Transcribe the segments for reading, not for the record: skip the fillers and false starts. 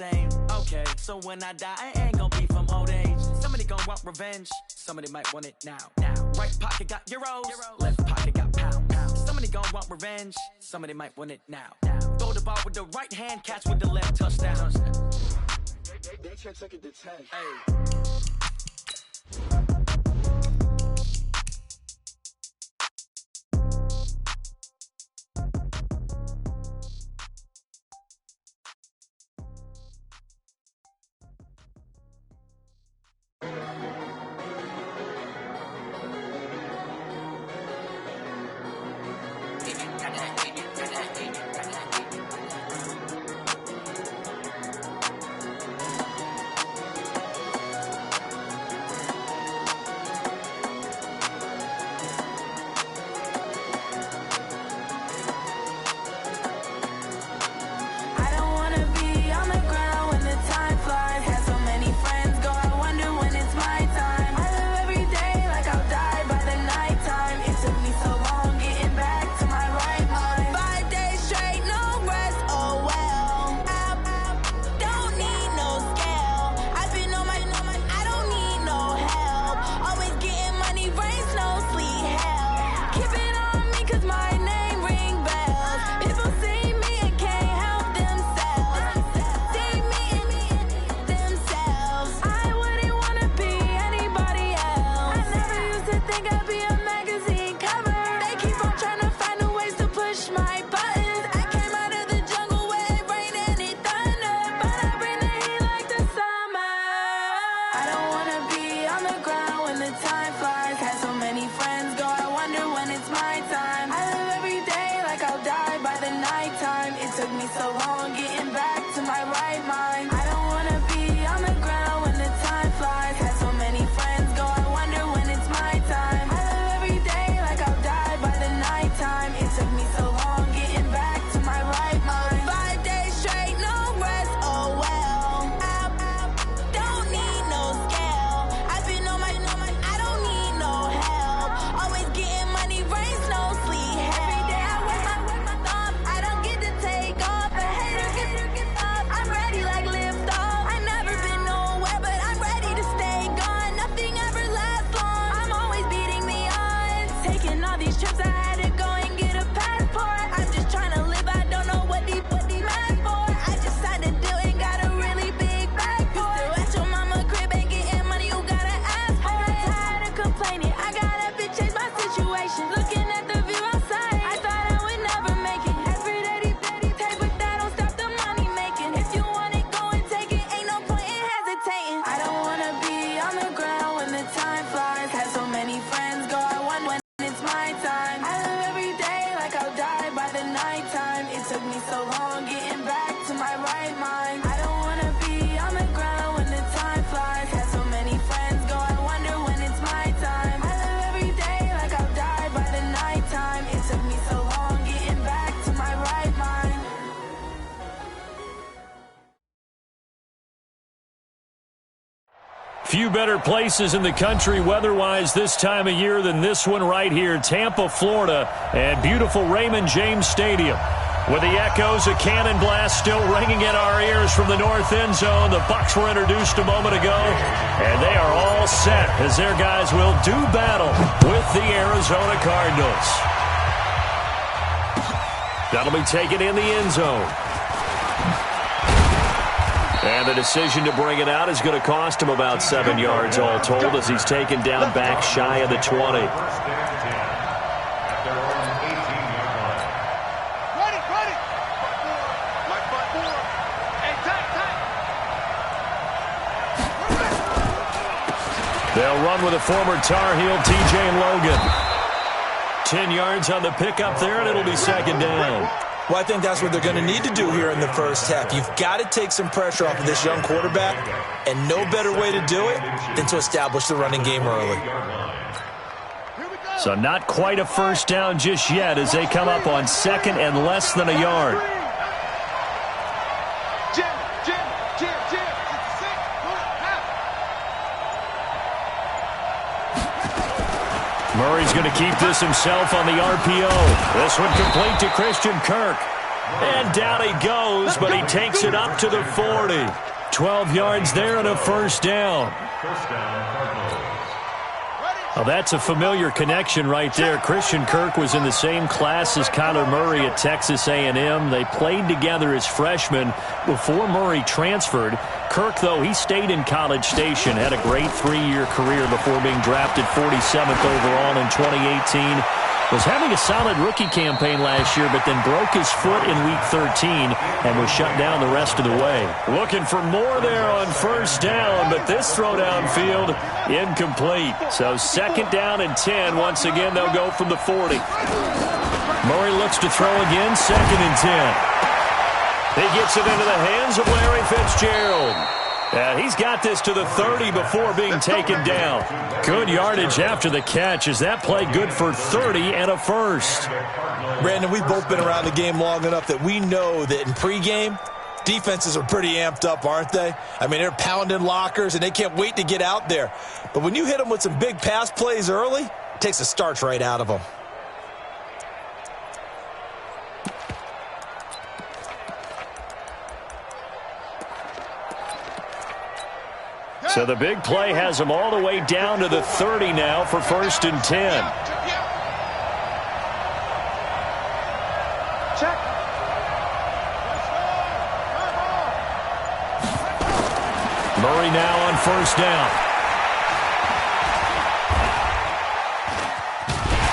same. Okay, so when I die, I ain't gonna be from old age. Somebody gonna want revenge, somebody might want it now. Right pocket got euros, left pocket got pounds. Somebody gonna want revenge, somebody might want it now. Throw the ball with the right hand, catch with the left, touchdown. They check second to 10. Hey. Few better places in the country weather-wise this time of year than this one right here, Tampa, Florida, and beautiful Raymond James Stadium. With the echoes of cannon blast still ringing in our ears from the north end zone, the Bucs were introduced a moment ago, and they are all set as their guys will do battle with the Arizona Cardinals. That'll be taken in the end zone. And the decision to bring it out is going to cost him about 7 yards all told as he's taken down back shy of the 20. They'll run with a former Tar Heel, TJ Logan. 10 yards on the pickup there, and it'll be second down. Well, I think that's what they're going to need to do here in the first half. You've got to take some pressure off of this young quarterback, and no better way to do it than to establish the running game early. So not quite a first down just yet as they come up on second and less than a yard. Murray's going to keep this himself on the RPO. This one complete to Christian Kirk. And down he goes, but he takes it up to the 40. 12 yards there and a first down. Well, that's a familiar connection right there. Christian Kirk was in the same class as Kyler Murray at Texas A&M. They played together as freshmen before Murray transferred. Kirk, though, he stayed in College Station, had a great 3-year career before being drafted 47th overall in 2018. Was having a solid rookie campaign last year, but then broke his foot in Week 13 and was shut down the rest of the way. Looking for more there on first down, but this throw downfield incomplete. So second down and 10. Once again, they'll go from the 40. Murray looks to throw again, second and 10. He gets it into the hands of Larry Fitzgerald. And he's got this to the 30 before being taken down. Good yardage after the catch. Is that play good for 30 and a first? Brandon, we've both been around the game long enough that we know that in pregame, defenses are pretty amped up, aren't they? I mean, they're pounding lockers, and they can't wait to get out there. But when you hit them with some big pass plays early, it takes the starch right out of them. So the big play has them all the way down to the 30 now for first and 10. Check. Murray now on first down.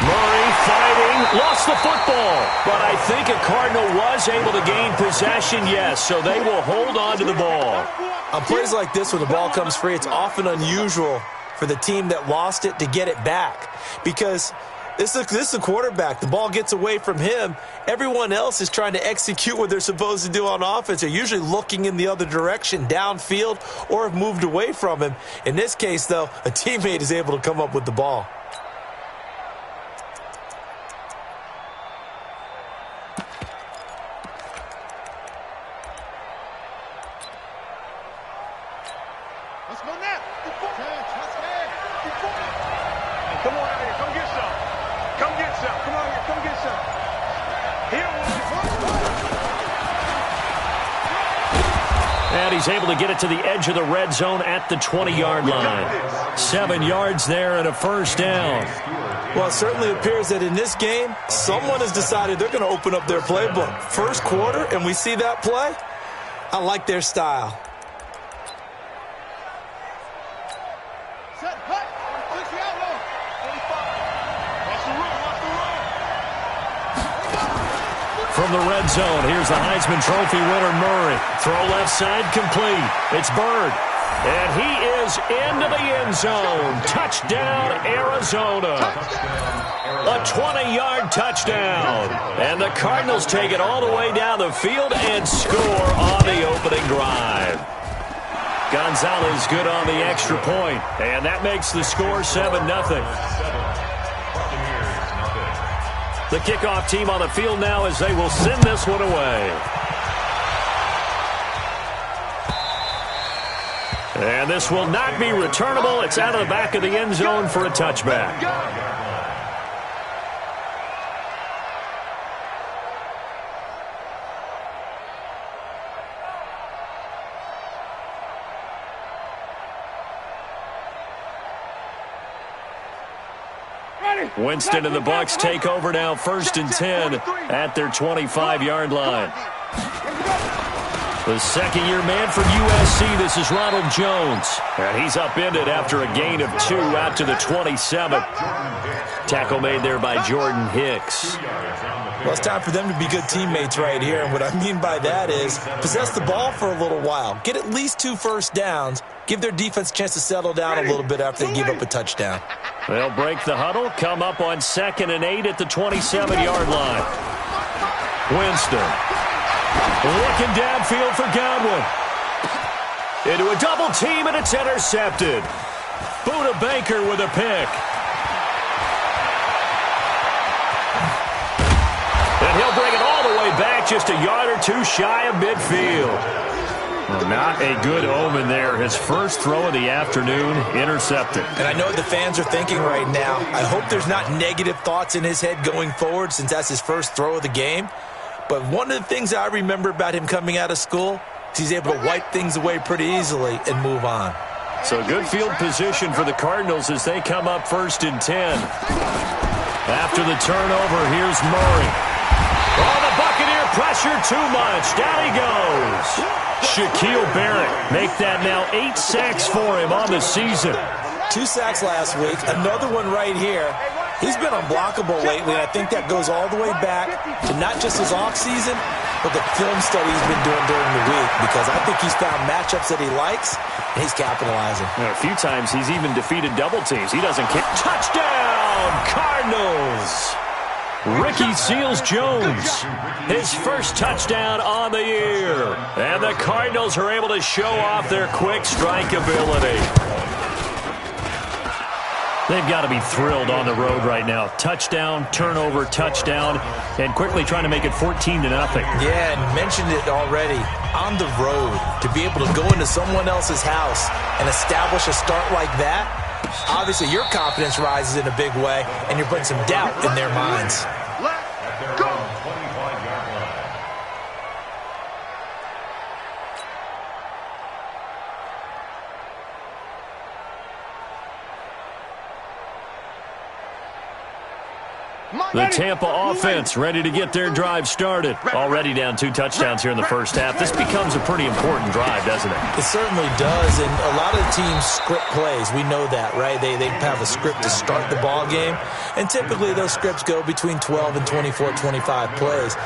Murray fighting, lost the football. But I think a Cardinal was able to gain possession, yes, so they will hold on to the ball. On plays like this where the ball comes free, it's often unusual for the team that lost it to get it back. Because this is the quarterback. The ball gets away from him. Everyone else is trying to execute what they're supposed to do on offense. They're usually looking in the other direction, downfield, or have moved away from him. In this case, though, a teammate is able to come up with the ball. Let's go now. Come on out here. Come get some. Come get some. Come on here. Come get some. Here. And he's able to get it to the edge of the red zone at the 20-yard line. 7 yards there and a first down. Well, it certainly appears that in this game, someone has decided they're going to open up their playbook. First quarter, and we see that play. I like their style. From the red zone, here's the Heisman Trophy winner, Murray. Throw left side, complete. It's Bird. And he is into the end zone. Touchdown, Arizona. A 20-yard touchdown. And the Cardinals take it all the way down the field and score on the opening drive. Gonzalez good on the extra point. And that makes the score 7-0. The kickoff team on the field now as they will send this one away. And this will not be returnable. It's out of the back of the end zone for a touchback. Winston and the Bucs take over now, first and 10 at their 25-yard line. The second-year man for USC, this is Ronald Jones. And he's upended after a gain of 2 out to the 27. Tackle made there by Jordan Hicks. Well, it's time for them to be good teammates right here. And what I mean by that is possess the ball for a little while. Get at least 2 first downs. Give their defense a chance to settle down a little bit after they give up a touchdown. They'll break the huddle, come up on 2nd and 8 at the 27-yard line. Winston looking downfield for Godwin. Into a double team, and it's intercepted. Buda Baker with a pick. And he'll bring it all the way back, just a yard or 2 shy of midfield. Well, not a good omen there. His first throw of the afternoon, intercepted. And I know what the fans are thinking right now. I hope there's not negative thoughts in his head going forward since that's his first throw of the game. But one of the things I remember about him coming out of school is he's able to wipe things away pretty easily and move on. So good field position for the Cardinals as they come up 1st and 10. After the turnover, here's Murray. Oh, the Buccaneer pressure too much. Down he goes. Shaquille Barrett make that now 8 sacks for him on the season. 2 sacks last week, another one right here. He's been unblockable lately, and I think that goes all the way back to not just his offseason, but the film study he's been doing during the week, because I think he's found matchups that he likes, and he's capitalizing. A few times he's even defeated double teams. He doesn't kick. Touchdown, Cardinals! Ricky Seals-Jones, his first touchdown on the year. And the Cardinals are able to show off their quick strike ability. They've got to be thrilled on the road right now. Touchdown, turnover, touchdown, and quickly trying to make it 14-0. Yeah, and mentioned it already. On the road, to be able to go into someone else's house and establish a start like that, obviously your confidence rises in a big way, and you're putting some doubt in their minds. Let's go! The Tampa offense ready to get their drive started. Already down 2 touchdowns here in the first half. This becomes a pretty important drive, doesn't it? It certainly does, and a lot of the teams script plays. We know that, right? They have a script to start the ball game, and typically those scripts go between 12 and 24, 25 plays.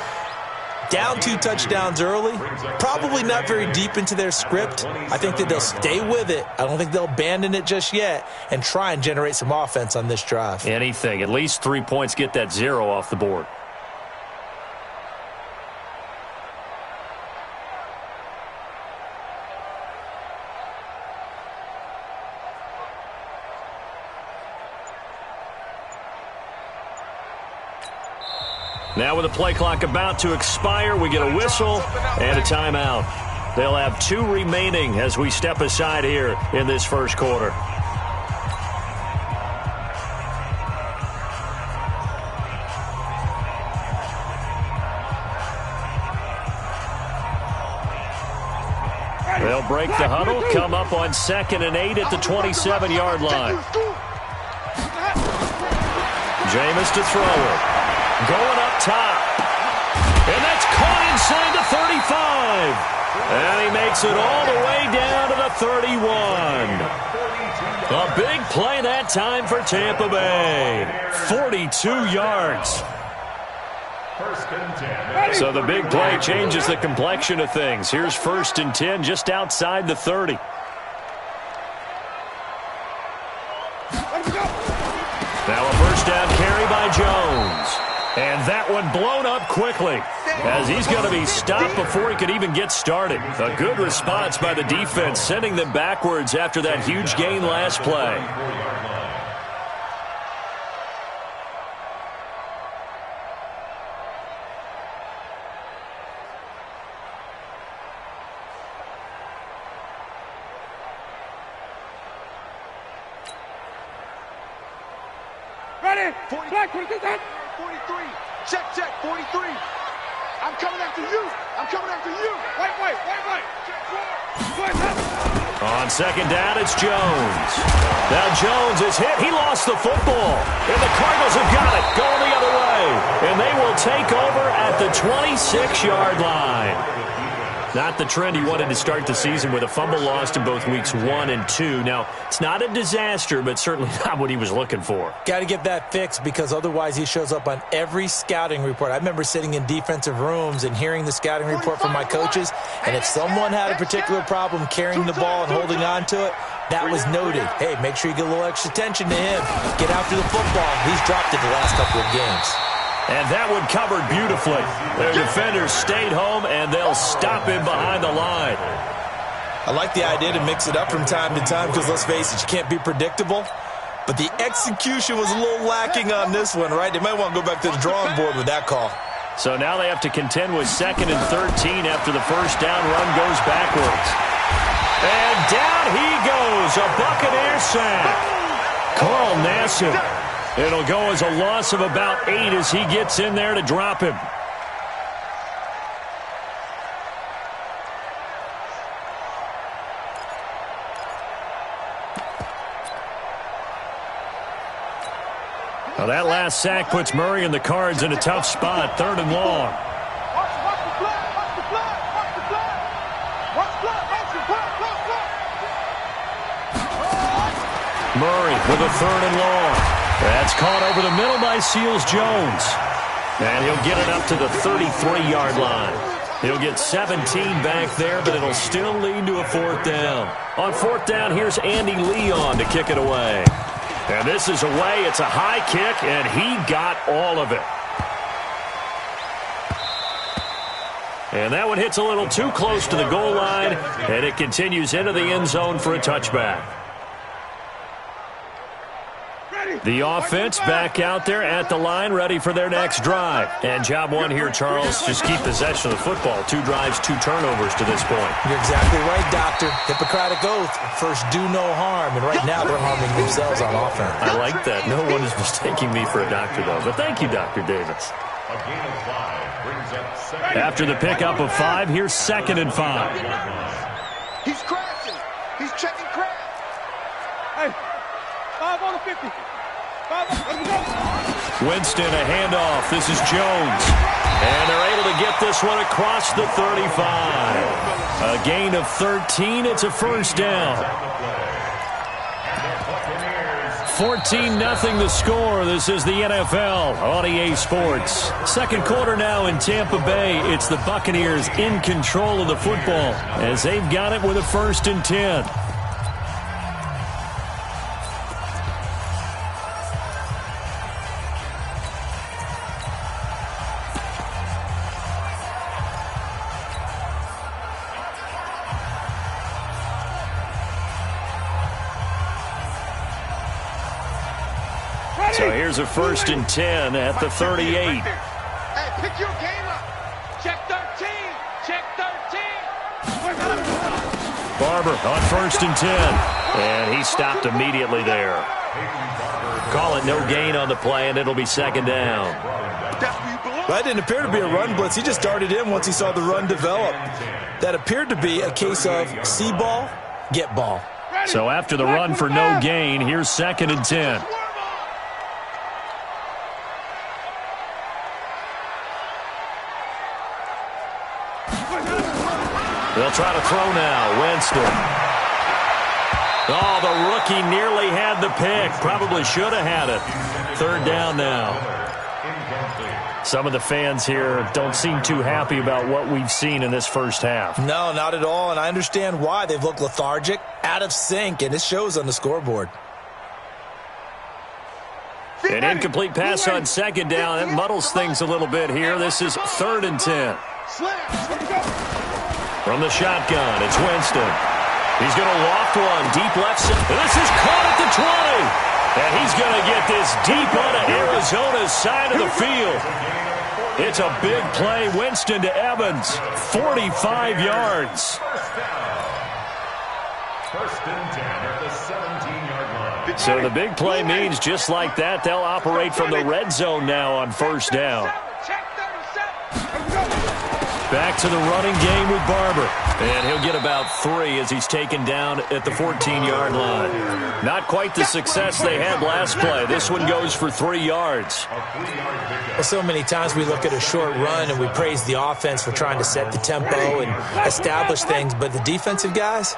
Down 2 touchdowns early, probably not very deep into their script. I think that they'll stay with it. I don't think they'll abandon it just yet and try and generate some offense on this drive. Anything. At least 3 points, get that 0 off the board. Now with the play clock about to expire, we get a whistle and a timeout. They'll have 2 remaining as we step aside here in this first quarter. They'll break the huddle, come up on 2nd and 8 at the 27-yard line. Jameis to throw it. Going up top. And that's caught inside the 35. And he makes it all the way down to the 31. A big play that time for Tampa Bay. 42 yards. So the big play changes the complexion of things. Here's 1st and 10 just outside the 30. Now a first down carry by Jones. And that one blown up quickly as he's going to be stopped before he could even get started. A good response by the defense, sending them backwards after that huge gain last play. Ready? Black, 43. Check, 43. I'm coming after you. Wait. On 2nd down, it's Jones. Now Jones is hit. He lost the football. And the Cardinals have got it going the other way. And they will take over at the 26-yard line. Not the trend he wanted to start the season with a fumble lost in both weeks 1 and 2. Now, it's not a disaster, but certainly not what he was looking for. Got to get that fixed because otherwise he shows up on every scouting report. I remember sitting in defensive rooms and hearing the scouting report from my coaches, and if someone had a particular problem carrying the ball and holding on to it, that was noted. Hey, make sure you get a little extra attention to him. Get after the football. He's dropped it the last couple of games. And that one covered beautifully. Their defenders stayed home, and they'll stop him behind the line. I like the idea to mix it up from time to time because, let's face it, you can't be predictable. But the execution was a little lacking on this one, right? They might want to go back to the drawing board with that call. So now they have to contend with 2nd and 13 after the first down run goes backwards. And down he goes, a Buccaneer sack. Carl Nassib. It'll go as a loss of about 8 as he gets in there to drop him. Well, that last sack puts Murray and the Cards in a tough spot, 3rd and long. Murray with a 3rd and long. That's caught over the middle by Seals-Jones. And he'll get it up to the 33-yard line. He'll get 17 back there, but it'll still lead to a 4th down. On 4th down, here's Andy Leon to kick it away. And this is away. It's a high kick, and he got all of it. And that one hits a little too close to the goal line, and it continues into the end zone for a touchback. The offense back out there at the line, ready for their next drive. And job one here, Charles, just keep possession of the football. 2 drives, 2 turnovers to this point. You're exactly right, Doctor. Hippocratic oath. First, do no harm. And right now, they're harming themselves on offense. I like that. No one is mistaking me for a doctor, though. But thank you, Dr. Davis. After the pickup of 5, here's 2nd and 5. He's crashing. He's checking crash. Hey, 5 on the 50. Winston, a handoff. This is Jones. And they're able to get this one across the 35. A gain of 13. It's a 1st down. 14-0 the score. This is the NFL on EA Sports. 2nd quarter now in Tampa Bay. It's the Buccaneers in control of the football as they've got it with a 1st and 10. So here's a 1st and 10 at the 38. Hey, pick your game up. Check 13. Check 13. Barber on 1st and 10. And he stopped immediately there. Call it no gain on the play, and it'll be 2nd down. That didn't appear to be a run blitz. He just darted in once he saw the run develop. That appeared to be a case of see ball, get ball. So after the run for no gain, here's 2nd and 10. They'll try to throw now. Winston. Oh, the rookie nearly had the pick. Probably should have had it. 3rd down now. Some of the fans here don't seem too happy about what we've seen in this first half. No, not at all, and I understand why. They've looked lethargic, out of sync, and it shows on the scoreboard. An incomplete pass on 2nd down. It muddles things a little bit here. This is 3rd and 10. From the shotgun, it's Winston. He's going to loft one deep left side. This is caught at the 20. And he's going to get this deep onto Arizona's side of the field. It's a big play. Winston to Evans. 45 yards. 1st and 10 at the 17-yard line. So the big play means just like that, they'll operate from the red zone now on 1st down. Back to the running game with Barber. And he'll get about 3 as he's taken down at the 14-yard line. Not quite the success they had last play. This one goes for 3 yards. Well, so many times we look at a short run and we praise the offense for trying to set the tempo and establish things. But the defensive guys,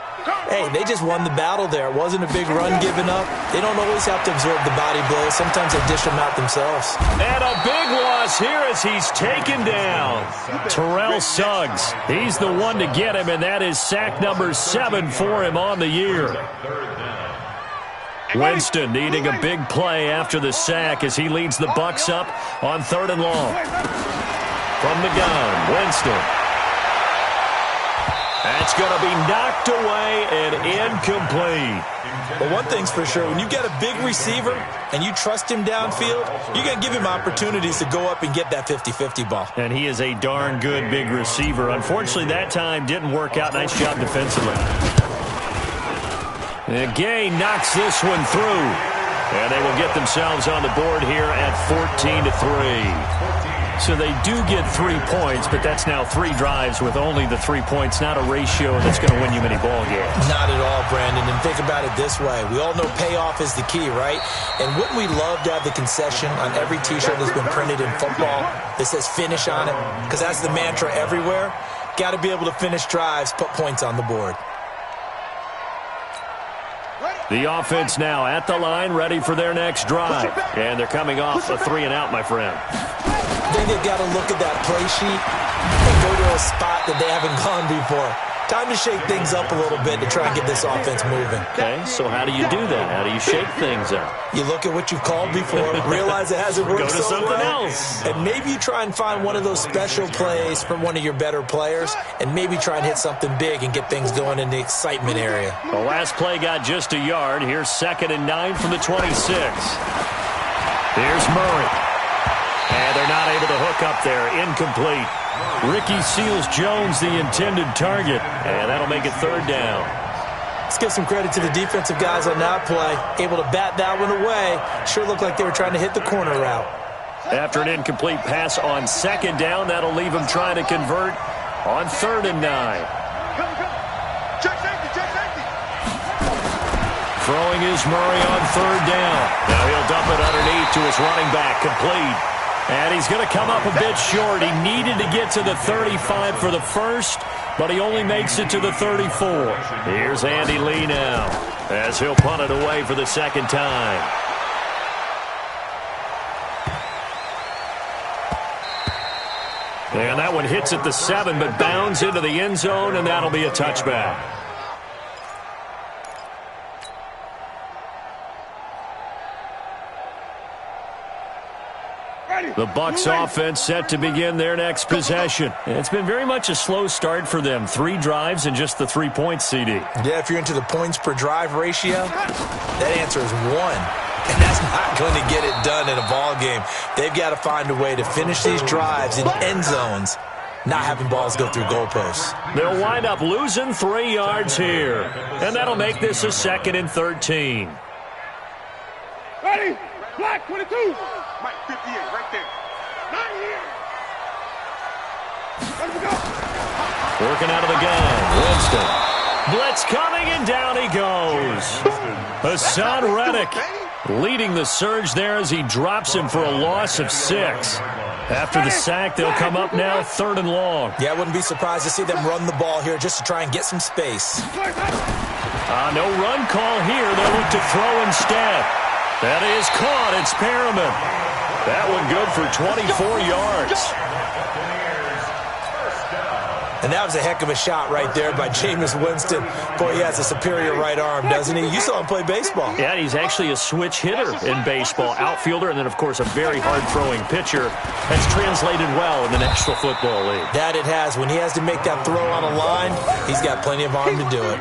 hey, they just won the battle there. It wasn't a big run given up. They don't always have to absorb the body blows. Sometimes they dish them out themselves. And a big loss here as he's taken down. Terrell Suggs. He's the one to get him, and that is sack number 7 for him on the year. Winston needing a big play after the sack as he leads the Bucs up on 3rd and long. From the gun, Winston. That's going to be knocked away and incomplete. But one thing's for sure, when you get a big receiver and you trust him downfield, you're going to give him opportunities to go up and get that 50-50 ball. And he is a darn good big receiver. Unfortunately, that time didn't work out. Nice job defensively. And Gay knocks this one through. And they will get themselves on the board here at 14-3. So they do get 3 points, but that's now 3 drives with only the 3 points, not a ratio that's going to win you many ball games. Not at all, Brandon. And think about it this way. We all know payoff is the key, right? And wouldn't we love to have the concession on every T-shirt that's been printed in football that says finish on it? Because that's the mantra everywhere. Got to be able to finish drives, put points on the board. The offense now at the line, ready for their next drive. And they're coming off a 3-and-out, my friend. I think they've got to look at that play sheet and go to a spot that they haven't gone before. Time to shake things up a little bit to try and get this offense moving. Okay, so how do you do that? How do you shake things up? You look at what you've called before, realize it hasn't worked so well. Go to something else. And maybe you try and find one of those special plays from one of your better players, and maybe try and hit something big and get things going in the excitement area. The last play got just a yard. Here's 2nd and 9 from the 26. Here's Murray. And they're not able to hook up there. Incomplete. Ricky Seals-Jones, the intended target. And that'll make it 3rd down. Let's give some credit to the defensive guys on that play. Able to bat that one away. Sure looked like they were trying to hit the corner route. After an incomplete pass on 2nd down, that'll leave them trying to convert on 3rd and 9. Check safety, check safety. Throwing is Murray on 3rd down. Now he'll dump it underneath to his running back. Complete. And he's going to come up a bit short. He needed to get to the 35 for the first, but he only makes it to the 34. Here's Andy Lee now as he'll punt it away for the 2nd time. And that one hits at the 7, but bounds into the end zone, and that'll be a touchback. The Bucs offense set to begin their next possession. It's been very much a slow start for them. 3 drives and just the 3 points, CD. Yeah, if you're into the points per drive ratio, that answer is 1. And that's not going to get it done in a ball game. They've got to find a way to finish these drives in end zones, not having balls go through goalposts. They'll wind up losing 3 yards here. And that'll make this a 2nd and 13. Ready? Black 22. Mike 58 right there. 9 here. Let's go. Working out of the gun. Winston. Blitz coming, and down he goes. Hassan Reddick leading the surge there as he drops him for a loss of 6. After the sack, they'll come up now 3rd and long. Yeah, I wouldn't be surprised to see them run the ball here just to try and get some space. No run call here. They'll look to throw instead. That is caught. It's Perriman. That one good for 24 yards. And that was a heck of a shot right there by Jameis Winston. Boy, he has a superior right arm, doesn't he? You saw him play baseball. Yeah, he's actually a switch hitter in baseball. Outfielder, and then, of course, a very hard-throwing pitcher. That's translated well in the National Football League. That it has. When he has to make that throw on a line, he's got plenty of arm to do it.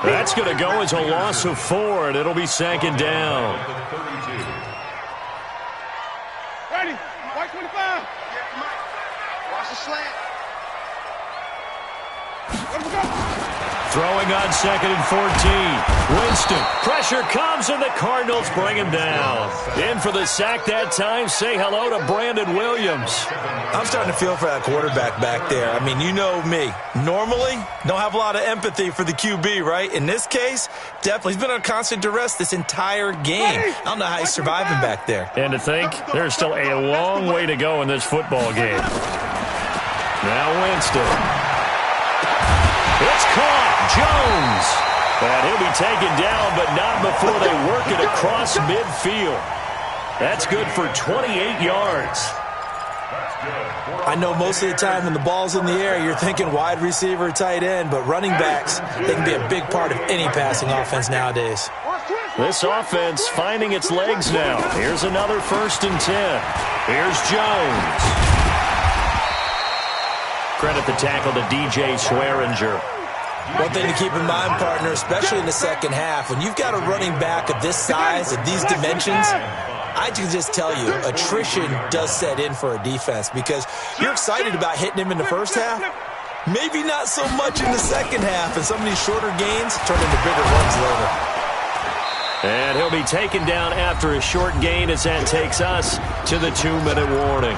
That's going to go as a loss of 4, and it'll be 2nd down. Ready? White 25. Yeah, Mike. Watch the slant. Let's go. Throwing on 2nd and 14. Winston. Pressure comes, and the Cardinals bring him down. In for the sack that time. Say hello to Brandon Williams. I'm starting to feel for that quarterback back there. I mean, you know me. Normally, don't have a lot of empathy for the QB, right? In this case, definitely. He's been on constant duress this entire game. I don't know how he's surviving back there. And to think, there's still a long way to go in this football game. Now Winston. It's caught. Jones. And he'll be taken down, but not before they work it across midfield. That's good for 28 yards. I know most of the time when the ball's in the air, you're thinking wide receiver, tight end, but running backs, they can be a big part of any passing offense nowadays. This offense finding its legs now. Here's another 1st and 10. Here's Jones. Credit the tackle to DJ Swearinger. One thing to keep in mind, partner, especially in the second half, when you've got a running back of this size, of these dimensions, I can just tell you, attrition does set in for a defense because you're excited about hitting him in the first half. Maybe not so much in the second half, and some of these shorter gains turn into bigger runs later. And he'll be taken down after a short gain as that takes us to the 2-minute warning.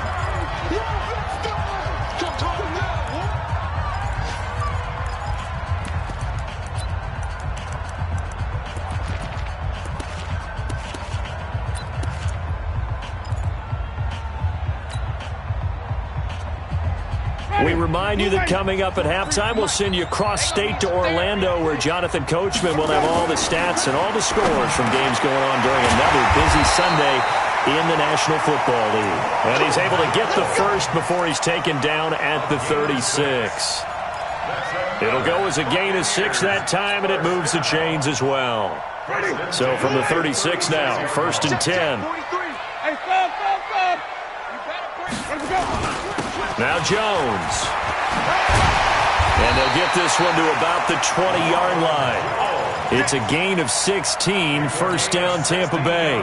We remind you that coming up at halftime, we'll send you cross-state to Orlando, where Jonathan Coachman will have all the stats and all the scores from games going on during another busy Sunday in the National Football League. And he's able to get the first before he's taken down at the 36. It'll go as a gain of 6 that time, and it moves the chains as well. So from the 36 now, 1st and 10. Now Jones. And they'll get this one to about the 20-yard line. It's a gain of 16, first down Tampa Bay.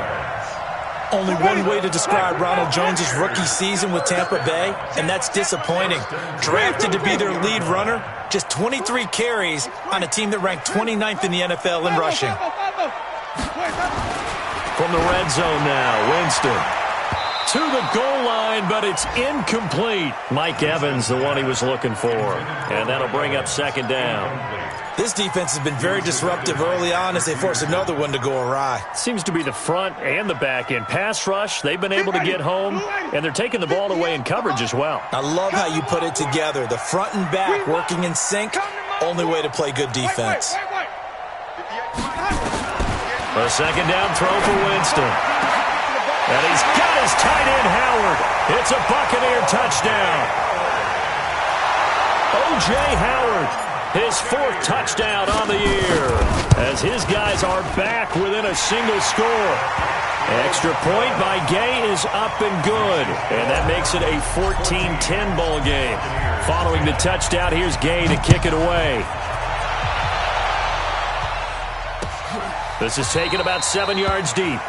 Only one way to describe Ronald Jones' rookie season with Tampa Bay, and that's disappointing. Drafted to be their lead runner, just 23 carries on a team that ranked 29th in the NFL in rushing. From the red zone now, Winston. To the goal line, but it's incomplete. Mike Evans, the one he was looking for. And that'll bring up 2nd down. This defense has been very disruptive early on as they force another one to go awry. Seems to be the front and the back end. Pass rush, they've been able to get home, and they're taking the ball away in coverage as well. I love how you put it together. The front and back working in sync, only way to play good defense. A 2nd down throw for Winston. And he's got his tight end, Howard. It's a Buccaneer touchdown. O.J. Howard, his 4th touchdown on the year, as his guys are back within a single score. Extra point by Gay is up and good, and that makes it a 14-10 ball game. Following the touchdown, here's Gay to kick it away. This is taken about 7 yards deep.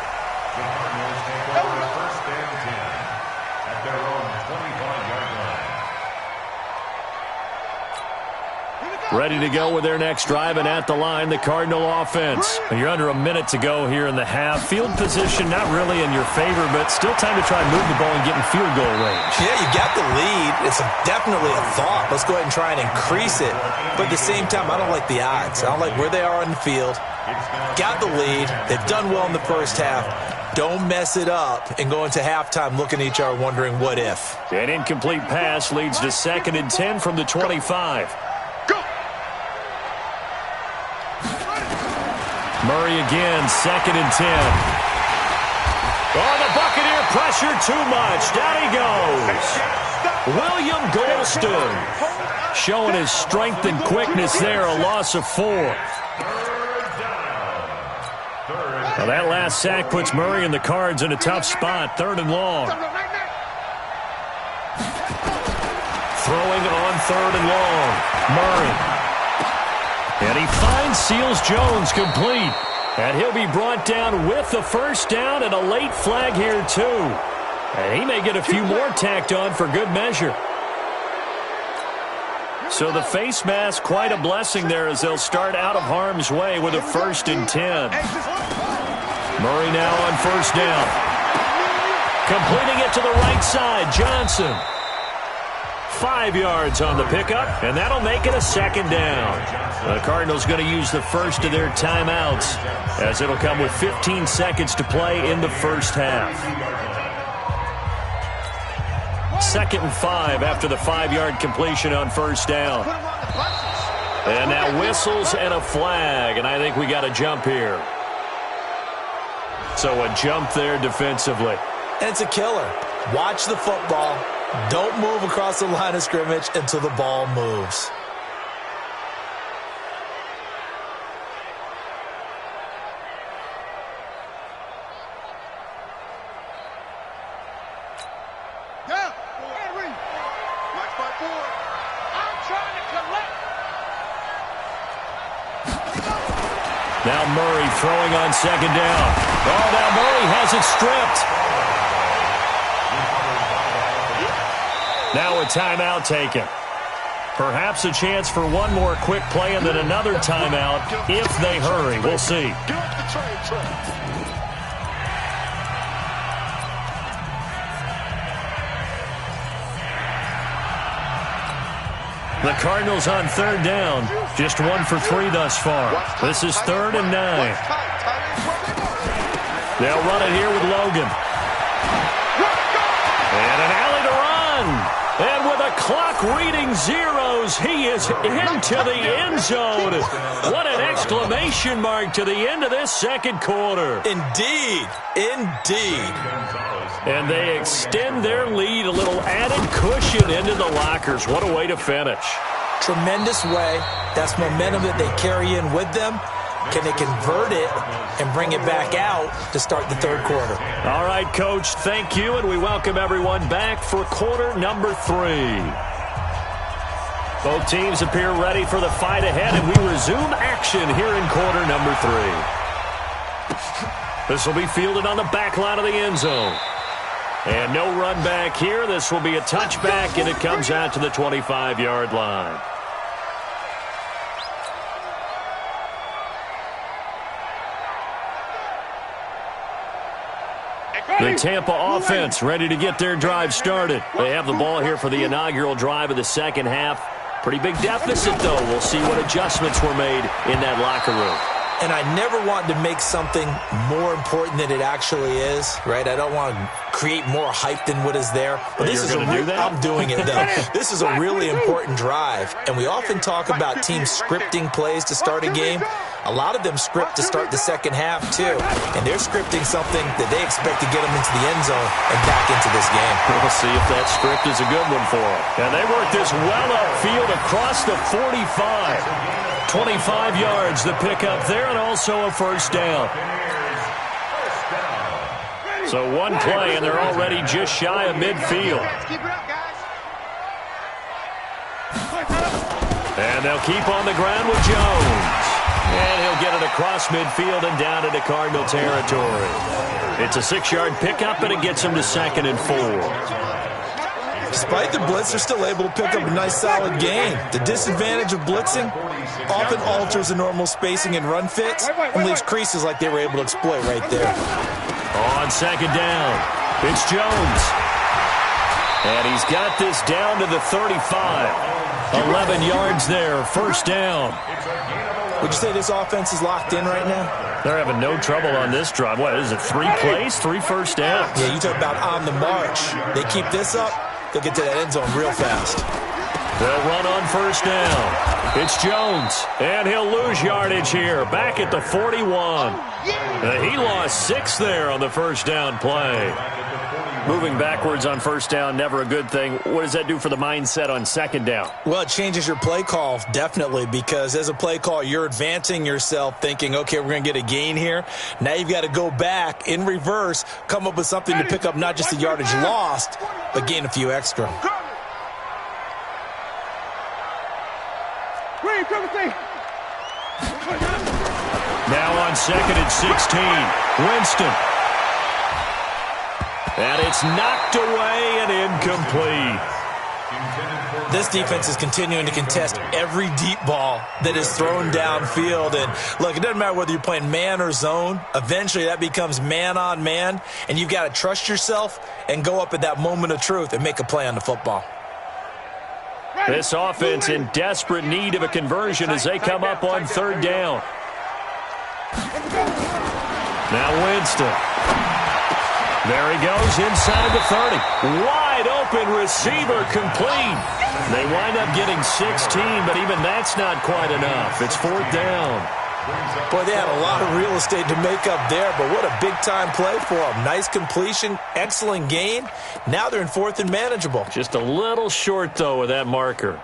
Ready to go with their next drive, and at the line, the Cardinal offense. You're under a minute to go here in the half. Field position not really in your favor, but still time to try and move the ball and get in field goal range. Yeah, you got the lead. It's definitely a thought. Let's go ahead and try and increase it. But at the same time, I don't like the odds. I don't like where they are on the field. Got the lead. They've done well in the first half. Don't mess it up and go into halftime looking at each other wondering what if. An incomplete pass leads to 2nd and 10 from the 25. Murray again, 2nd and 10. Oh, the Buccaneer pressure too much. Down he goes. William Golston showing his strength and quickness there, a loss of 4. Now that last sack puts Murray and the Cards in a tough spot, 3rd and long. Throwing on 3rd and long, Murray. And he finds Seals Jones complete. And he'll be brought down with the first down and a late flag here too. And he may get a few more tacked on for good measure. So the face mask, quite a blessing there as they'll start out of harm's way with a 1st and 10. Murray now on 1st down. Completing it to the right side, Johnson. 5 yards on the pickup, and that'll make it a 2nd down. The Cardinals going to use the first of their timeouts, as it'll come with 15 seconds to play in the first half. 2nd and 5 after the 5-yard completion on 1st down. And now whistles and a flag, and I think we got a jump here. So a jump there defensively. And it's a killer. Watch the football. Don't move across the line of scrimmage until the ball moves. Now Murray throwing on 2nd down. Oh, now Murray has it stripped. Now a timeout taken. Perhaps a chance for one more quick play and then another timeout if they hurry. We'll see. The Cardinals on 3rd down. Just 1 for 3 thus far. This is 3rd and 9. They'll run it here with Logan. And an alley to run. And with a clock reading zeros, he is into the end zone. What an exclamation mark to the end of this second quarter. Indeed. Indeed. And they extend their lead, a little added cushion into the lockers. What a way to finish. Tremendous way. That's momentum that they carry in with them. Can they convert it and bring it back out to start the third quarter? All right, Coach, thank you, and we welcome everyone back for quarter number 3. Both teams appear ready for the fight ahead, and we resume action here in quarter number 3. This will be fielded on the back line of the end zone. And no run back here. This will be a touchback, and it comes out to the 25-yard line. The Tampa offense ready to get their drive started. They have the ball here for the inaugural drive of the second half. Pretty big deficit, though. We'll see what adjustments were made in that locker room. And I never want to make something more important than it actually is, right? I don't want to create more hype than what is there. But this is I'm doing it, though. This is a really important drive. And we often talk about teams scripting plays to start a game. A lot of them script to start the second half, too. And they're scripting something that they expect to get them into the end zone and back into this game. We'll see if that script is a good one for them. And they work this well upfield across the 45. 25 yards the pickup there, and also a first down. So one play, and they're already just shy of midfield. And they'll keep on the ground with Jones. And he'll get it across midfield and down into Cardinal territory. It's a 6-yard pickup, and it gets him to 2nd and 4. Despite the blitz, they're still able to pick up a nice, solid gain. The disadvantage of blitzing often alters the normal spacing and run fits and leaves creases like they were able to exploit right there. On 2nd down, it's Jones. And he's got this down to the 35. 11 yards there, first down. Would you say this offense is locked in right now? They're having no trouble on this drive. What is it, 3 plays, 3 first downs? Yeah, you talk about on the march. They keep this up, they'll get to that end zone real fast. They'll run on first down. It's Jones, and he'll lose yardage here, back at the 41. He lost 6 there on the first down play. Moving backwards on first down, never a good thing. What does that do for the mindset on 2nd down? Well, it changes your play call, definitely, because as a play call, you're advancing yourself thinking, okay, we're going to get a gain here. Now you've got to go back in reverse, come up with something to pick up not just the yardage lost, but gain a few extra. Now on 2nd and 16, Winston. And it's knocked away and incomplete. This defense is continuing to contest every deep ball that is thrown downfield. And look, it doesn't matter whether you're playing man or zone. Eventually that becomes man on man. And you've got to trust yourself and go up at that moment of truth and make a play on the football. This offense in desperate need of a conversion as they come up on 3rd down. Now Winston. There he goes inside the 30. Wide open receiver complete. They wind up getting 16, but even that's not quite enough. It's 4th down. Boy, they had a lot of real estate to make up there, but what a big-time play for them. Nice completion, excellent gain. Now they're in 4th and manageable. Just a little short, though, with that marker.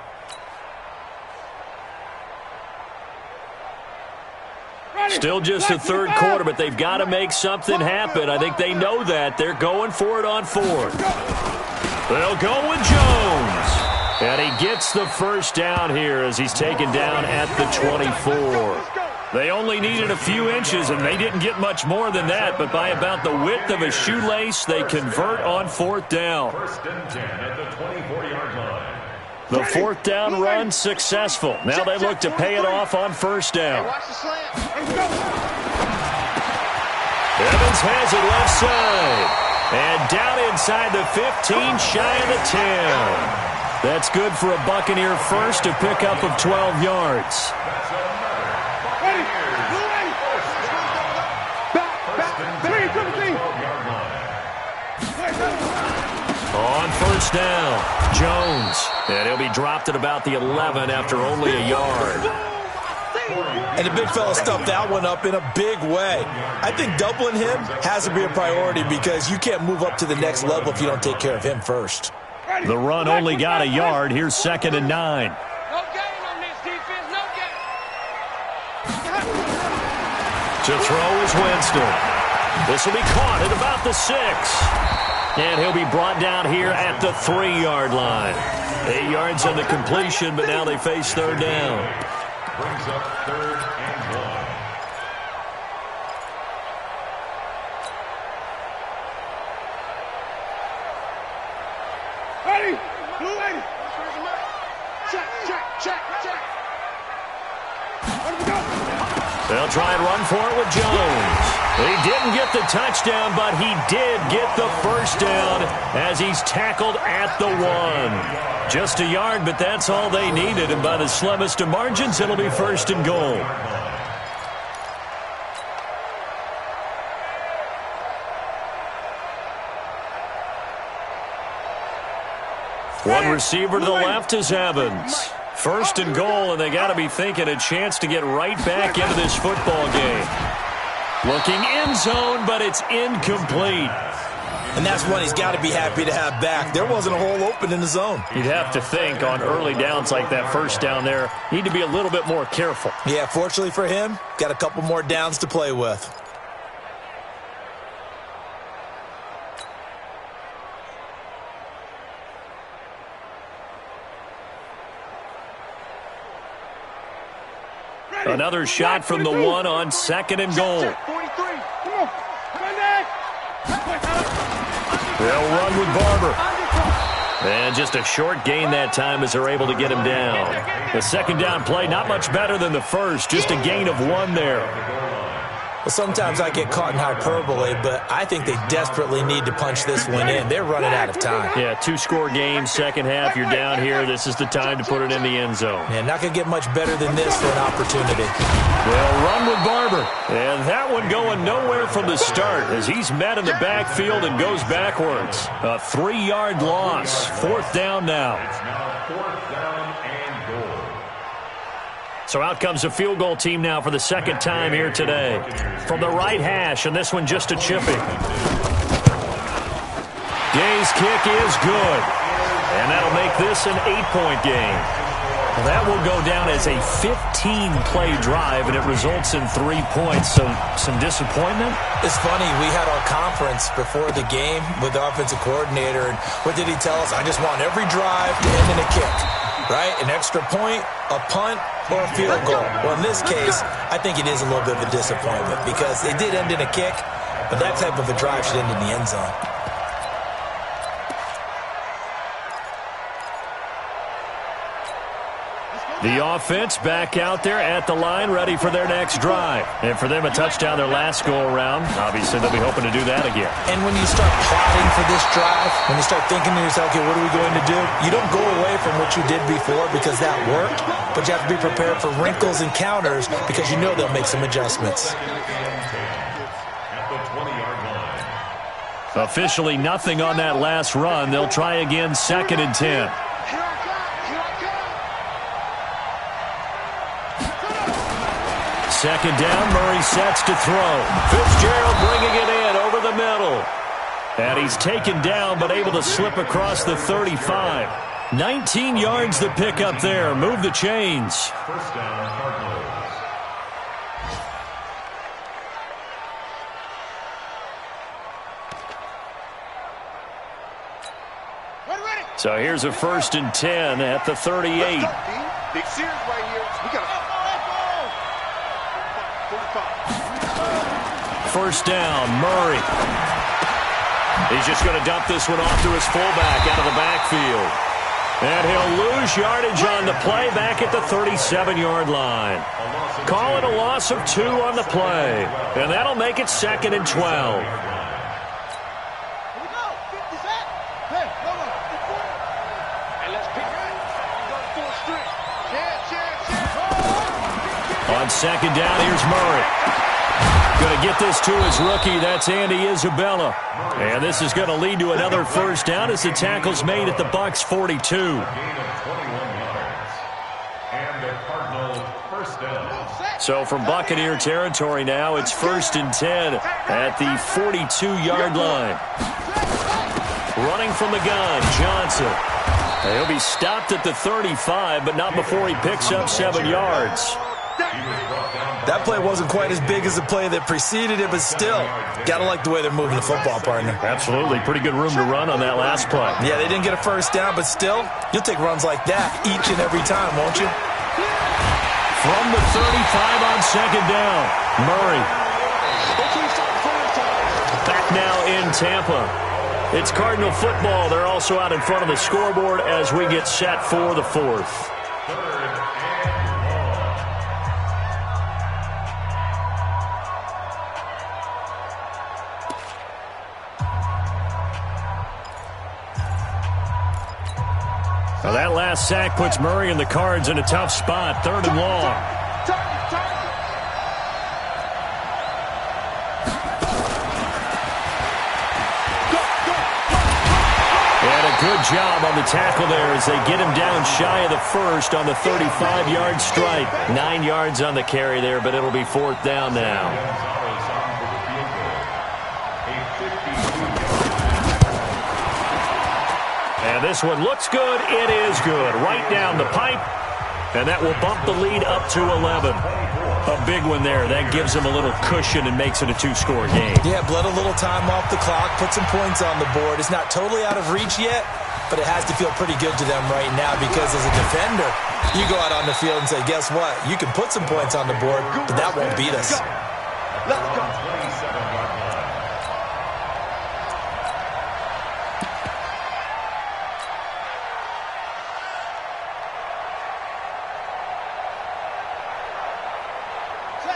Still just the 3rd quarter, but they've got to make something happen. I think they know that. They're going for it on 4th. They'll go with Jones. And he gets the first down here as he's taken down at the 24. They only needed a few inches, and they didn't get much more than that. But by about the width of a shoelace, they convert on 4th down. 1st and 10 at the 24-yard line. The 4th down run successful. Now they look to pay it off on 1st down. Evans has it left side. And down inside the 15, shy of the 10. That's good for a Buccaneer first, a pickup of 12 yards. On first down. Jones. And he'll be dropped at about the 11 after only a yard. And the big fella stuffed that one up in a big way. I think doubling him has to be a priority because you can't move up to the next level if you don't take care of him first. The run only got a yard. Here's 2nd and 9. No gain on this defense, no gain. To throw is Winston. This will be caught at about the 6. And he'll be brought down here at the 3-yard line. 8 yards on the completion, but now they face 3rd down. Brings up 3rd and 1. Ready? Blue lady. Check, check, check, check. Where do we go? They'll try and run for it with Jones. He didn't get the touchdown, but he did get the first down as he's tackled at the 1. Just a yard, but that's all they needed, and by the slimmest of margins, it'll be 1st and goal. One receiver to the left is Evans. 1st and goal, and they got to be thinking a chance to get right back into this football game. Looking end zone, but it's incomplete. And that's one he's got to be happy to have back. There wasn't a hole open in the zone. You'd have to think on early downs like that first down there, need to be a little bit more careful. Yeah, fortunately for him, got a couple more downs to play with. Another shot from the 1 on 2nd and goal. 43. Come on. Come on, Dad. They'll run with Barber. And just a short gain that time as they're able to get him down. The 2nd down play, not much better than the first. Just a gain of 1 there. Well, sometimes I get caught in hyperbole, but I think they desperately need to punch this one in. They're running out of time. Yeah, 2-score game, second half, you're down here. This is the time to put it in the end zone. Yeah, not going to get much better than this for an opportunity. They'll run with Barber. And that one going nowhere from the start as he's met in the backfield and goes backwards. A 3-yard loss. 4th down now. It's now 4th down and goal. So out comes the field goal team now for the 2nd time here today. From the right hash, and this one just a chipping. Gay's kick is good. And that'll make this an 8-point game. Well, that will go down as a 15-play drive, and it results in 3 points. So some disappointment? It's funny, we had our conference before the game with the offensive coordinator, and what did he tell us? I just want every drive to end in a kick, right? An extra point, a punt, or a field goal. Well, in this case, I think it is a little bit of a disappointment because it did end in a kick, but that type of a drive should end in the end zone. The offense back out there at the line, ready for their next drive. And for them, a touchdown their last go-around. Obviously, they'll be hoping to do that again. And when you start plotting for this drive, when you start thinking to yourself, okay, what are we going to do? You don't go away from what you did before because that worked, but you have to be prepared for wrinkles and counters because you know they'll make some adjustments. At the 20-yard line. Officially nothing on that last run. They'll try again, 2nd and 10. Second down, Murray sets to throw. Fitzgerald bringing it in over the middle. And he's taken down but able to slip across the 35. 19 yards the pick up there. Move the chains. First down, Cardinals. So here's a 1st and 10 at the 38. Big series right here. We got First down, Murray. He's just going to dump this one off to his fullback out of the backfield. And he'll lose yardage on the play back at the 37-yard line. Call it a loss of 2 on the play. And that'll make it 2nd and 12. On second down, here's Murray. Going to get this to his rookie. That's Andy Isabella. And this is going to lead to another first down as the tackle's made at the Bucs 42. Gain of 21 yards. And the Cardinals first down. So from Buccaneer territory now, it's 1st and 10 at the 42-yard line. Running from the gun, Johnson. He'll be stopped at the 35, but not before he picks up 7 yards. That play wasn't quite as big as the play that preceded it, but still, got to like the way they're moving the football, partner. Absolutely. Pretty good room to run on that last play. Yeah, they didn't get a first down, but still, you'll take runs like that each and every time, won't you? From the 35 on second down, Murray. Back now in Tampa. It's Cardinal football. They're also out in front of the scoreboard as we get set for the fourth. Now that last sack puts Murray and the Cards in a tough spot. 3rd and long. And a good job on the tackle there as they get him down shy of the first on the 35-yard strike. 9 yards on the carry there, but it'll be 4th down now. And this one looks good. It is good. Right down the pipe. And that will bump the lead up to 11. A big one there. That gives them a little cushion and makes it a 2-score game. Yeah, bled a little time off the clock, put some points on the board. It's not totally out of reach yet, but it has to feel pretty good to them right now because as a defender, you go out on the field and say, guess what? You can put some points on the board, but that won't beat us. Let's go.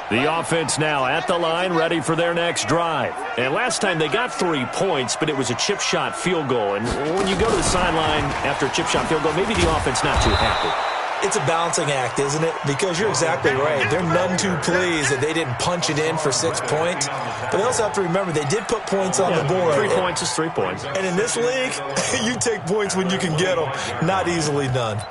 The offense now at the line, ready for their next drive. And last time they got 3 points, but it was a chip shot field goal. And when you go to the sideline after a chip shot field goal, maybe the offense not too happy. It's a balancing act, isn't it? Because you're exactly right. They're none too pleased that they didn't punch it in for 6 points. But they also have to remember they did put points on the board. 3 points is 3 points. And in this league, you take points when you can get them. Not easily done.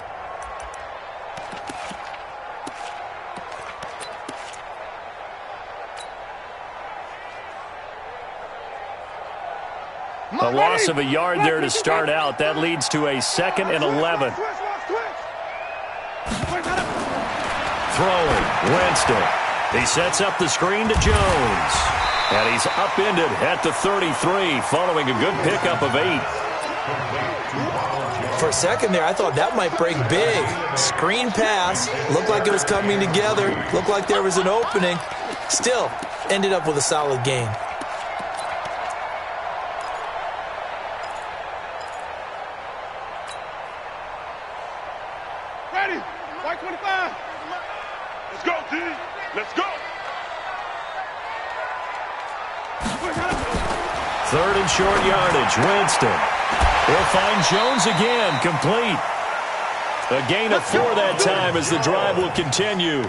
A loss of a yard there to start out. That leads to a 2nd and 11. Throwing, Winston. He sets up the screen to Jones. And he's upended at the 33 following a good pickup of 8. For a second there, I thought that might break big. Screen pass. Looked like it was coming together. Looked like there was an opening. Still, ended up with a solid game. Ready? White 25. Let's go, G. Let's go. 3rd and short yardage. Winston. He'll find Jones again. Complete. A gain of 4 that time as the drive will continue.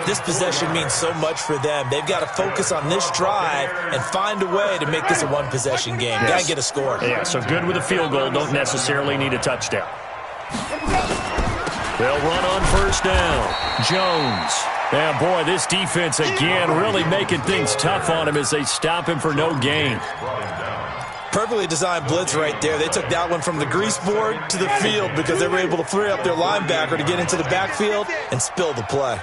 This possession means so much for them. They've got to focus on this drive and find a way to make this a one-possession game. Yes. Got to get a score. Yeah, so good with a field goal. Don't necessarily need a touchdown. They'll run on 1st down. Jones. Yeah, boy, this defense again really making things tough on him as they stop him for no gain. Perfectly designed blitz right there. They took that one from the grease board to the field because they were able to free up their linebacker to get into the backfield and spill the play.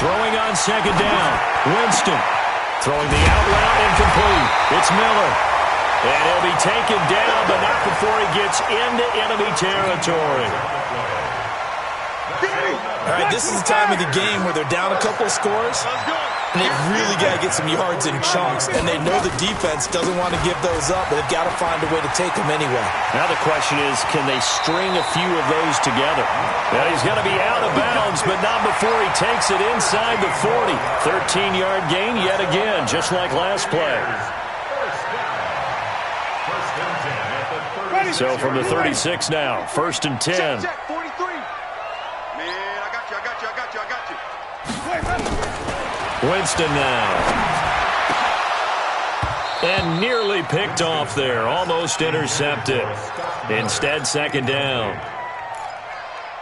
Throwing on 2nd down. Winston. Throwing the out route incomplete. It's Miller. And he'll be taken down, but not before he gets into enemy territory. All right, this is the time of the game where they're down a couple of scores, and they've really got to get some yards in chunks, and they know the defense doesn't want to give those up, but they've got to find a way to take them anyway. Now the question is, can they string a few of those together? Well, he's going to be out of bounds, but not before he takes it inside the 40. 13-yard gain yet again, just like last play. So from the 36 now, 1st and 10. Check, 43. Man, I got you. Winston now. And nearly picked off there. Almost intercepted. Instead, second down.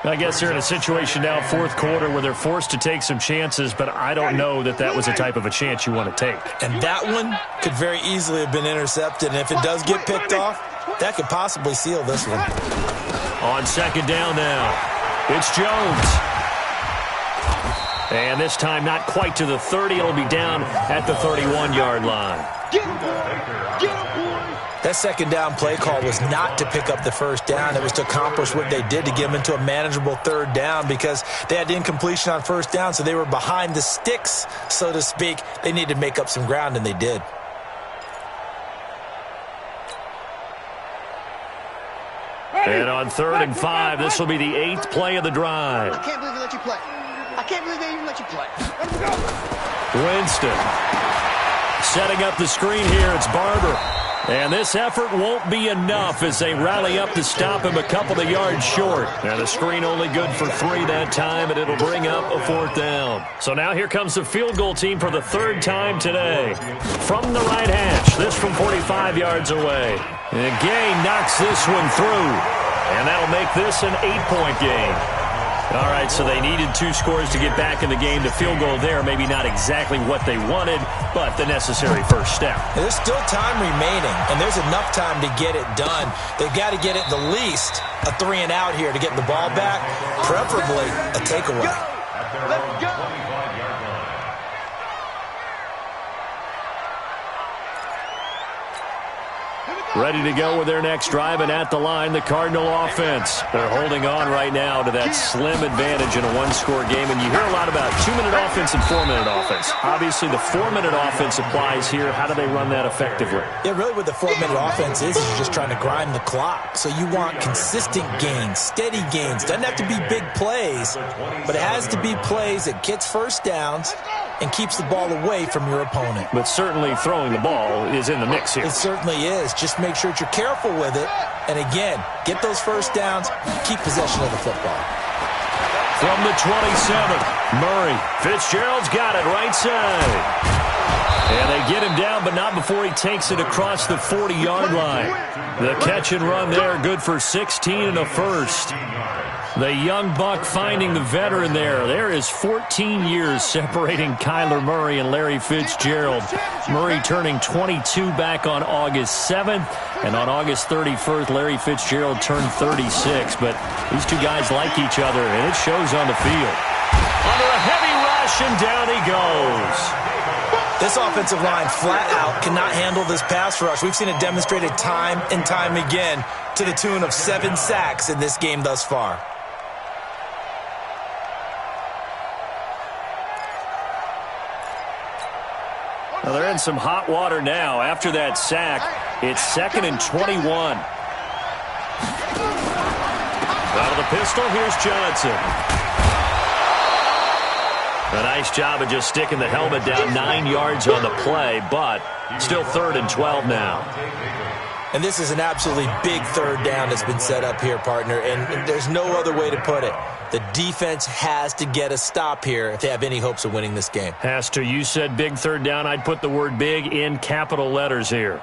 I guess they're in a situation now, fourth quarter, where they're forced to take some chances, but I don't know that that was the type of a chance you want to take. And that one could very easily have been intercepted, and if it does get picked off, that could possibly seal this one. On second down now, it's Jones. And this time not quite to the 30. It'll be down at the 31-yard line. That second down play call was not to pick up the first down. It was to accomplish what they did, to get them into a manageable third down, because they had incompletion on first down, so they were behind the sticks, so to speak. They needed to make up some ground, and they did. And on 3rd and 5, this will be the 8th play of the drive. I can't believe they let you play. I can't believe they even let you play. Winston setting up the screen here. It's Barber. And this effort won't be enough as they rally up to stop him a couple of yards short. And the screen only good for 3 that time, and it'll bring up a 4th down. So now here comes the field goal team for the 3rd time today. From the right hash, this from 45 yards away. And Gay knocks this one through. And that'll make this an 8-point game. All right, so they needed 2 scores to get back in the game. The field goal there, maybe not exactly what they wanted, but the necessary first step. There's still time remaining, and there's enough time to get it done. They've got to get at the least a 3-and-out here to get the ball back, preferably a takeaway. Let's go. Ready to go with their next drive, and at the line, the Cardinal offense. They're holding on right now to that slim advantage in a one-score game, and you hear a lot about 2-minute offense and 4-minute offense. Obviously, the 4-minute offense applies here. How do they run that effectively? Yeah, really what the 4-minute offense is you're just trying to grind the clock. So you want consistent gains, steady gains. Doesn't have to be big plays, but it has to be plays that gets first downs and keeps the ball away from your opponent. But certainly throwing the ball is in the mix here. It certainly is. Just make sure that you're careful with it. And again, get those first downs, keep possession of the football. From the 27, Murray. Fitzgerald's got it right side. And they get him down, but not before he takes it across the 40-yard line. The catch and run there, good for 16 and a first. The young buck finding the veteran there. There is 14 years separating Kyler Murray and Larry Fitzgerald. Murray turning 22 back on August 7th. And on August 31st, Larry Fitzgerald turned 36. But these two guys like each other, and it shows on the field. Under a heavy rush, and down he goes. This offensive line flat out cannot handle this pass rush. We've seen it demonstrated time and time again to the tune of 7 sacks in this game thus far. Well, they're in some hot water now. After that sack, it's 2nd and 21. Out of the pistol, here's Johnson. A nice job of just sticking the helmet down 9 yards on the play, but still 3rd and 12 now. And this is an absolutely big 3rd down that's been set up here, partner, and there's no other way to put it. The defense has to get a stop here if they have any hopes of winning this game. Has to. You said big 3rd down. I'd put the word big in capital letters here.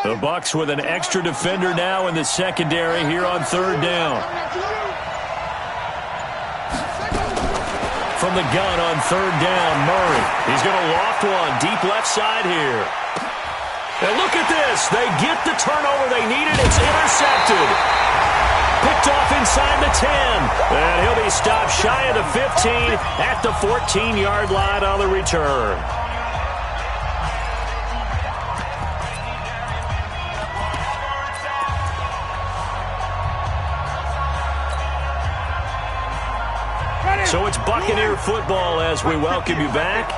The Bucs with an extra defender now in the secondary here on 3rd down. From the gun on 3rd down, Murray. He's going to loft one deep left side here. And look at this. They get the turnover they needed. It's intercepted. Picked off inside the 10. And he'll be stopped shy of the 15 at the 14-yard line on the return. So it's Buccaneer football as we welcome you back.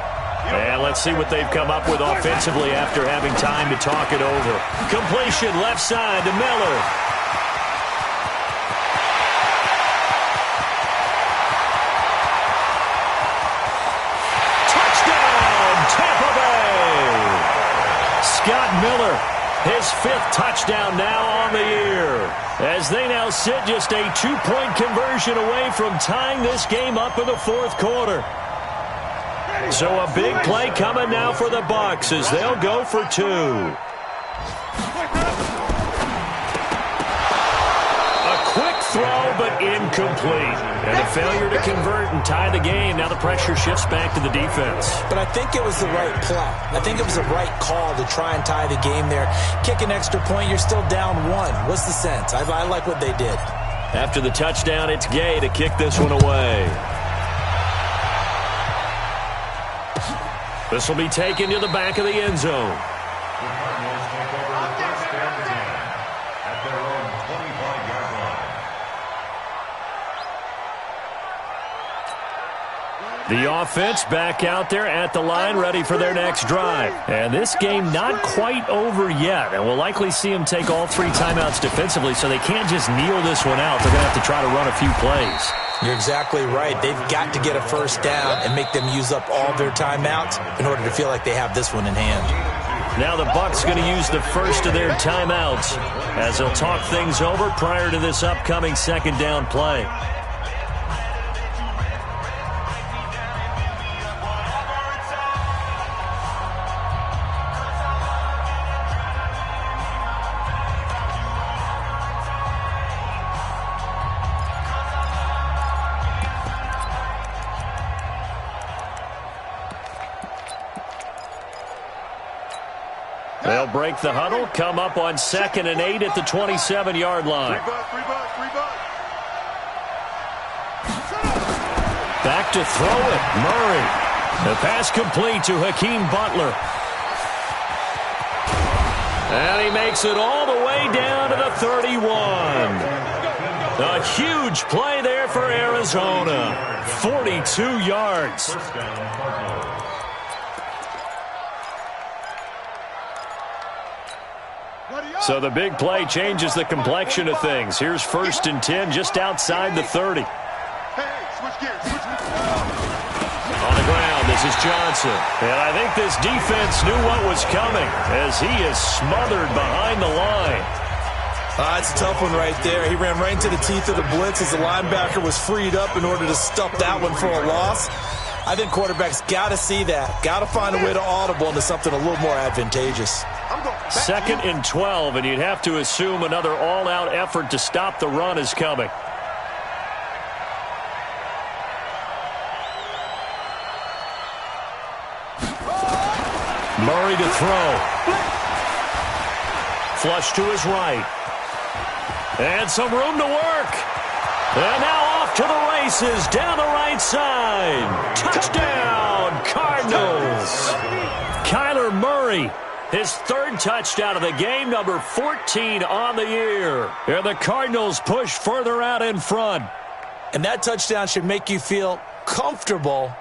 And let's see what they've come up with offensively after having time to talk it over. Completion left side to Miller. Miller. His 5th touchdown now on the year. As they now sit just a 2-point conversion away from tying this game up in the 4th quarter. So a big play coming now for the Bucs as they'll go for 2. Quick throw, but incomplete. And a failure to convert and tie the game. Now the pressure shifts back to the defense. But I think it was the right play. I think it was the right call to try and tie the game there. Kick an extra point, you're still down 1. What's the sense? I like what they did. After the touchdown, it's Gay to kick this one away. This will be taken to the back of the end zone. The offense back out there at the line, ready for their next drive. And this game not quite over yet. And we'll likely see them take all 3 timeouts defensively, so they can't just kneel this one out. They're going to have to try to run a few plays. You're exactly right. They've got to get a first down and make them use up all their timeouts in order to feel like they have this one in hand. Now the Bucs going to use the first of their timeouts as they'll talk things over prior to this upcoming 2nd down play. They'll break the huddle, come up on 2nd and 8 at the 27-yard line. Back to throw it, Murray. The pass complete to Hakeem Butler. And he makes it all the way down to the 31. A huge play there for Arizona. 42 yards. So the big play changes the complexion of things. Here's 1st and 10 just outside the 30. On the ground, this is Johnson. And I think this defense knew what was coming as he is smothered behind the line. It's a tough one right there. He ran right into the teeth of the blitz as the linebacker was freed up in order to stuff that one for a loss. I think quarterbacks got to see that. Got to find a way to audible into something a little more advantageous. 2nd and 12, and you'd have to assume another all-out effort to stop the run is coming. Murray to throw. Flush to his right. And some room to work. And now off to the races down the right side. Touchdown, Cardinals. Kyler Murray, his 3rd touchdown of the game, number 14 on the year. And the Cardinals push further out in front. And that touchdown should make you feel comfortable.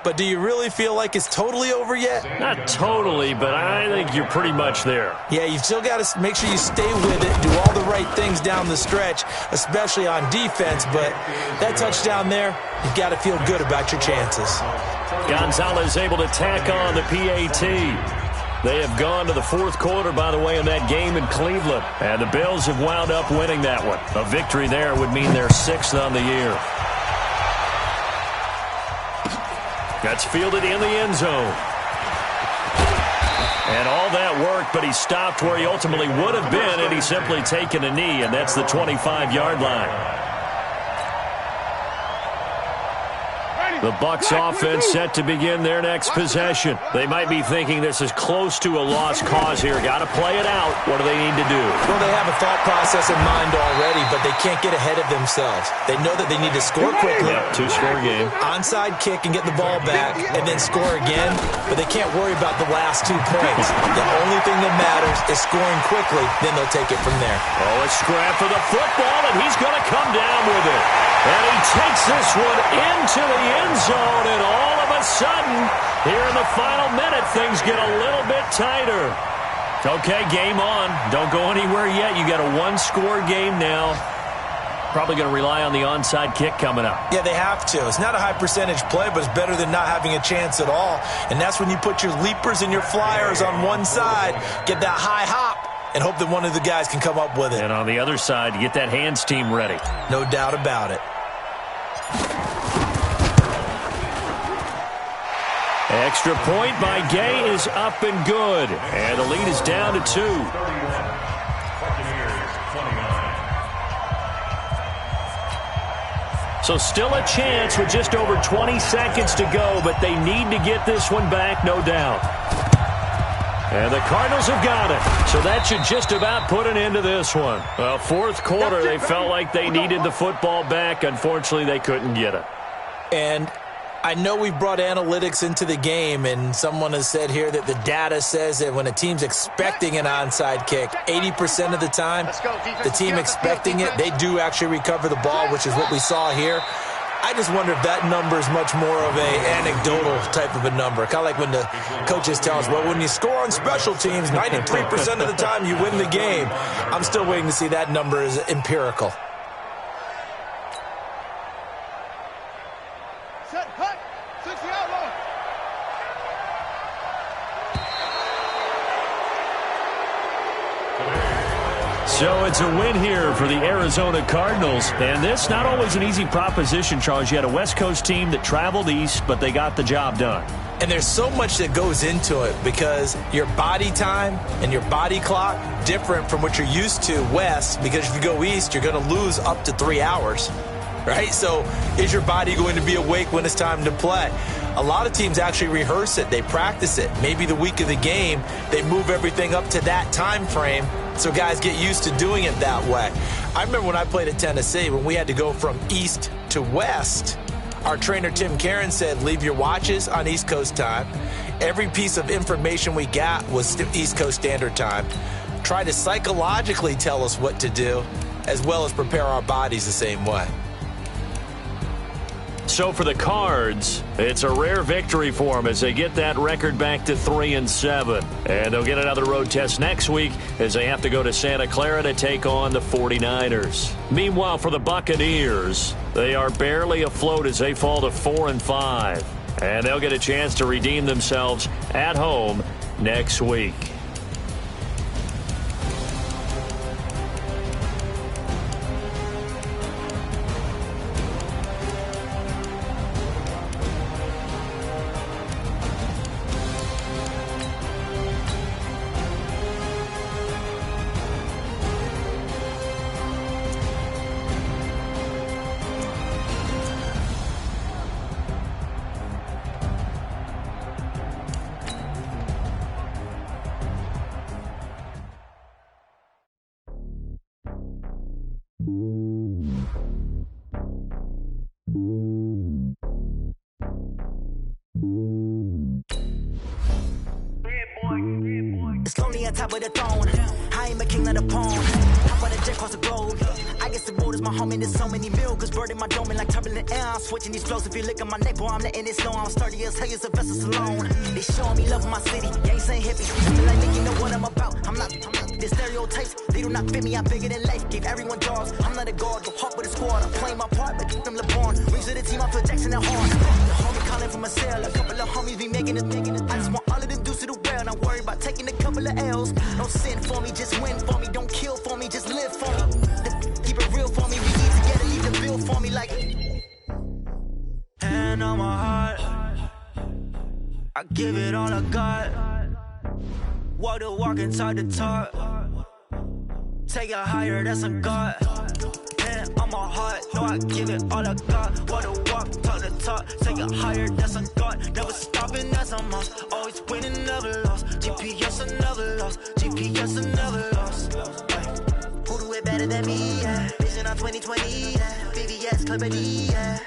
But do you really feel like it's totally over yet? Not totally, but I think you're pretty much there. Yeah, you've still got to make sure you stay with it, do all the right things down the stretch, especially on defense. But that touchdown there, you've got to feel good about your chances. Gonzalez able to tack on the PAT. They have gone to the 4th quarter, by the way, in that game in Cleveland. And the Bills have wound up winning that one. A victory there would mean they're 6th on the year. That's fielded in the end zone. And all that worked, but he stopped where he ultimately would have been had he simply taken a knee, and that's the 25-yard line. The Bucs offense set to begin their next possession. They might be thinking this is close to a lost cause here. Got to play it out. What do they need to do? Well, they have a thought process in mind already, but they can't get ahead of themselves. They know that they need to score quickly. Yep, 2-score game. Onside kick and get the ball back and then score again, but they can't worry about the last 2 points. The only thing that matters is scoring quickly, then they'll take it from there. Oh, a scrap for the football, and he's going to come down with it. And he takes this one into the end zone, and all of a sudden, here in the final minute, things get a little bit tighter. Okay, game on. Don't go anywhere yet. You got a 1-score game now. Probably going to rely on the onside kick coming up. Yeah, they have to. It's not a high percentage play, but it's better than not having a chance at all. And that's when you put your leapers and your flyers on one side, get that high hop, and hope that one of the guys can come up with it. And on the other side, get that hands team ready. No doubt about it. Extra point by Gay is up and good. And the lead is down to 2. So still a chance with just over 20 seconds to go, but they need to get this one back, no doubt. And the Cardinals have got it. So that should just about put an end to this one. Well, fourth quarter, they felt like they needed the football back. Unfortunately, they couldn't get it. And I know we've brought analytics into the game, and someone has said here that the data says that when a team's expecting an onside kick, 80% of the time, the team expecting it, they do actually recover the ball, which is what we saw here. I just wonder if that number is much more of an anecdotal type of a number. Kind of like when the coaches tell us, well, when you score on special teams, 93% of the time you win the game. I'm still waiting to see that number is empirical. So it's a win here for the Arizona Cardinals. And this, not always an easy proposition, Charles. You had a West Coast team that traveled east, but they got the job done. And there's so much that goes into it because your body time and your body clock different from what you're used to west, because if you go east, you're going to lose up to 3 hours, right? So is your body going to be awake when it's time to play? A lot of teams actually rehearse it. They practice it. Maybe the week of the game, they move everything up to that time frame so guys get used to doing it that way. I remember when I played at Tennessee, when we had to go from east to west, our trainer Tim Karen said, leave your watches on East Coast time. Every piece of information we got was East Coast Standard Time. Try to psychologically tell us what to do, as well as prepare our bodies the same way. So for the Cards, it's a rare victory for them as they get that record back to 3-7. And they'll get another road test next week as they have to go to Santa Clara to take on the 49ers. Meanwhile, for the Buccaneers, they are barely afloat as they fall to 4-5. And they'll get a chance to redeem themselves at home next week. It's lonely on top of the throne. I am a king of the pawn. Hop on a jet across the globe. I guess the road is my home and there's so many mills. Bird in my dome and like turbulent air. I'm switching these flows. If you look at my neck, boy, I'm letting it slow. I'm sturdy as hell as a vessel alone. They showing me love in my city. Ain't saying hippie. I feel like they know what I'm about. I'm not the stereotypes. They do not fit me. I'm bigger than life. Gave everyone jobs. I'm not a guard. Go hard with a squad. I'm playing my part, but I'm LeBron. Rings of the team. I feel Jackson and Horn. The homie calling from a cell. A couple of homies be making it. I just want all of them dudes to the well. Not worry about taking a couple of L's. Don't sin for me, just win for me. Don't kill for me, just live for me. Keep it real for me. We eat together, leave the bill for me like. Hand on my heart, I give it all I got. Walk the walk and talk the talk. Take it higher, that's a God. Hand on my heart, no, I give it all I got. Walk the walk, talk the talk. Take it higher, that's a God. Never stopping, that's a must. Always winning, never lost. GPS, I never lost. GPS, I never lost. Who do it better than me? Yeah. Vision on 2020. Yeah. VVS, Clarity. Yeah.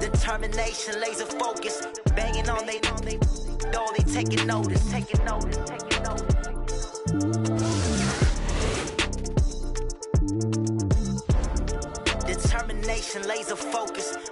Determination, laser focus. Banging on they door, they taking notice. Taking notice. Taking notice. Determination, laser focus.